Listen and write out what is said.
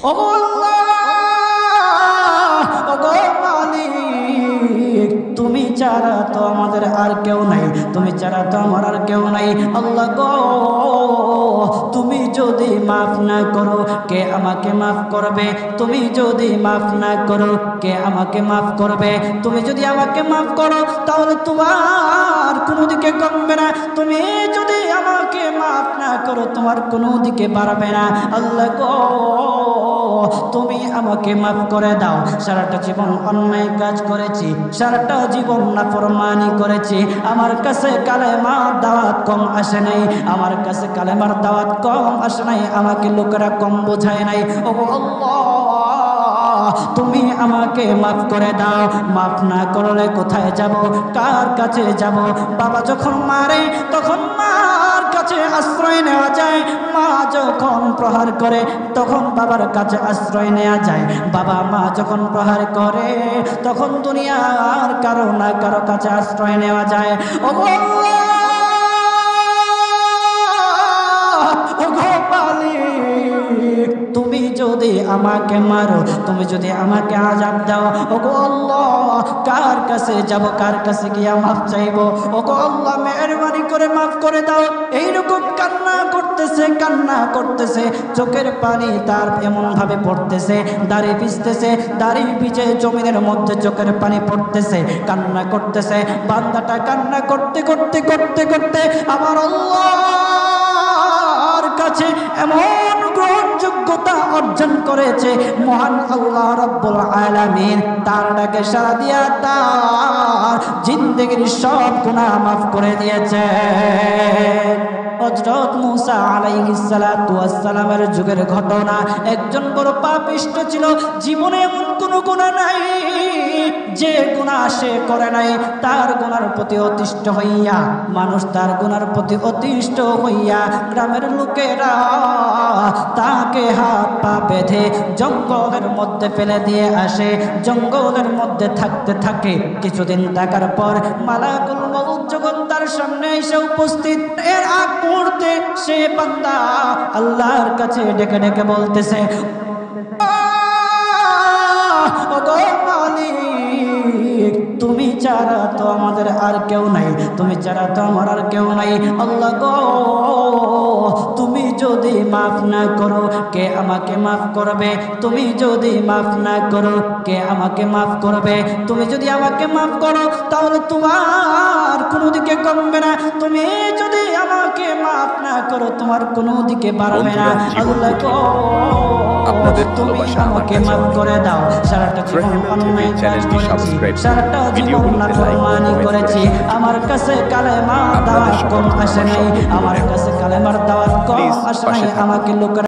ওগো আল্লাহ, ওগো মালিক, তুমি ছাড়া তো আমাদের আর কেউ নাই, তুমি ছাড়া তো আমার আর কেউ নাই। আল্লাহ গো, তুমি যদি মাফ না করো কে আমাকে মাফ করবে? তুমি যদি মাফ না করো কে আমাকে মাফ করবে? তুমি যদি আমাকে মাফ করো তাহলে তোমার কোনো দিকে কমবে না, তুমি যদি আমাকে মাফ না করো তোমার কোনো দিকে বাড়বে না। আল্লাহ গো, তুমি আমাকে মাফ করে দাও। সারাটা জীবন অন্যায় কাজ করেছি, সারাটা জীবন নাফরমানি করেছি, আমার কাছে কালেমার দাওয়াত কম আসে নাই, আমার কাছে কালেমার দাওয়াত কম আসে নাই, আমাকে লোকেরা কম বোঝায় নাই। ওগো আল্লাহ, তুমি আমাকে মাফ করে দাও। মাফ না করলে কোথায় যাব, কার কাছে যাব? বাবা যখন মারে তখন মার কাছে আশ্রয় নেওয়া যায়, মা যখন প্রহার করে তখন বাবার কাছে আশ্রয় নেওয়া যায়, বাবা মা যখন প্রহার করে তখন দুনিয়ার কারো না কারো কাছে আশ্রয় নেওয়া যায়। ওগো ওগো মালিক, তুমি যদি আমাকে মারো, তুমি যদি আমাকে আযাব দাও, ওগো আল্লাহ, কার কাছে যাব, কার কাছে গিয়া মাফ চাইবো? ওগো আল্লাহ, মেহেরবানি করে মাফ করে দাও। এইরকম কান্না করতেছে, কান্না করতেছে, চোখের পানি তার এমন ভাবে পড়তেছে, দাড়ি ভিজতেছে, দাড়ি ভিজে জমিনের মধ্যে চোখের পানি পড়তেছে, কান্না করতেছে। বান্দাটা কান্না করতে করতে করতে করতে আমার আল্লাহর কাছে এমন গ্রহণযোগ্যতা অর্জন করেছে, মহান আল্লাহ রাব্বুল আলামিন তার ডাকে সাড়া দিয়া তার জিন্দেগির সব গুনাহ মাফ করে দিয়েছে। হযরত মূসা আলাইহিস সালাতু ওয়াস সালামের যুগের ঘটনা। একজন বড় পাপিষ্ঠ ছিল, জীবনে এমন কোনো গুনাহ নাই যে গুনাহ সে করে নাই। তার গুনার প্রতি অতিষ্ঠ হইয়া, মানুষ তার গুনার প্রতি অতিষ্ঠ হইয়া গ্রামের লোকেরা তাকে হাত পা বেঁধে জঙ্গলের মধ্যে ফেলে দিয়ে আসে। জঙ্গলের মধ্যে থাকতে থাকে, কিছুদিন থাকার পর মালাকুল মউত যখন তার সামনে এসে উপস্থিত, এর আগ মুহূর্তে সে বান্দা আল্লাহর কাছে ডেকে ডেকে বলতেছে, ওগো মালিক, তুমি ছাড়া তো আমাদের আর কেউ নাই, তুমি ছাড়া তো আমার আর কেউ নাই। আল্লাহ গো, তুমি যদি মাফ না করো কে আমাকে মাফ করবে? তুমি যদি মাফ না করো কে আমাকে মাফ করবে? তুমি যদি আমাকে মাফ করো তাহলে তোমার কোনো দিকে কমবে না, তুমি যদি আমাকে মাফ না করো তোমার কোনো দিকে বাড়বে না। আল্লাহ গো, তুমি আমাকে মাফ করে দাও। সারাটা জীবন অন্যায় কাজ করেছি, সারাটা জীবন নাফরমানি করেছি, আমার কাছে কালেমার দাওয়াত কম আসে নাই, আমার কাছে কালেমার দাওয়াত কম আসে নাই, আমাকে লোকেরা